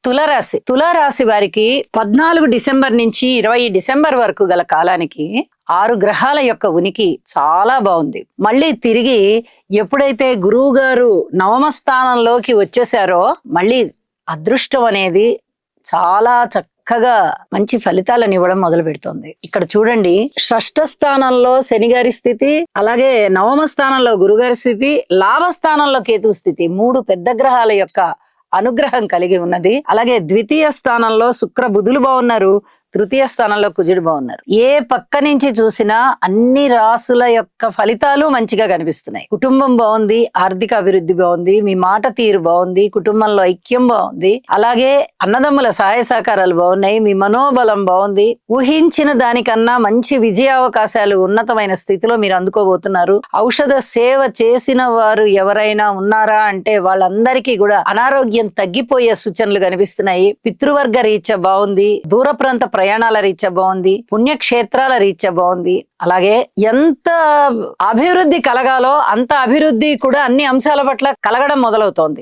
తులారాశి వారికి 14 డిసెంబర్ నుంచి 20 డిసెంబర్ వరకు గల కాలానికి 6 గ్రహాల యొక్క ఉనికి చాలా బాగుంది. మళ్ళీ తిరిగి ఎప్పుడైతే గురువు గారు నవమ స్థానంలోకి వచ్చేసారో మళ్ళీ అదృష్టం అనేది చాలా చక్కగా మంచి ఫలితాలను ఇవ్వడం మొదలు పెడుతుంది. ఇక్కడ చూడండి, షష్ఠ స్థానంలో శని గారి స్థితి, అలాగే నవమ స్థానంలో గురుగారి స్థితి, లాభ స్థానంలో కేతు స్థితి, 3 పెద్ద గ్రహాల యొక్క అనుగ్రహం కలిగి ఉన్నది. అలాగే ద్వితీయ స్థానంలో శుక్ర బుధులు బాగున్నారు, తృతీయ స్థానంలో కుజుడు బాగున్నారు. ఏ పక్క నుంచి చూసినా అన్ని రాసుల యొక్క ఫలితాలు మంచిగా కనిపిస్తున్నాయి. కుటుంబం బాగుంది, ఆర్థిక అభివృద్ధి బాగుంది, మీ మాట తీరు బాగుంది, కుటుంబంలో ఐక్యం బాగుంది, అలాగే అన్నదమ్ముల సహాయ సహకారాలు బాగున్నాయి, మీ మనోబలం బాగుంది. ఊహించిన దానికన్నా మంచి విజయ అవకాశాలు ఉన్నతమైన స్థితిలో మీరు అందుకోబోతున్నారు. ఔషధ సేవ చేసిన వారు ఎవరైనా ఉన్నారా అంటే వాళ్ళందరికీ కూడా అనారోగ్యం తగ్గిపోయే సూచనలు కనిపిస్తున్నాయి. పితృవర్గ రీత్యా బాగుంది, దూర ప్రాంత ప్రయాణాల రీత్యా బాగుంది, పుణ్యక్షేత్రాల రీత్యా బాగుంది. అలాగే ఎంత అభివృద్ధి కలగాలో అంత అభివృద్ధి కూడా అన్ని అంశాల పట్ల కలగడం మొదలవుతోంది.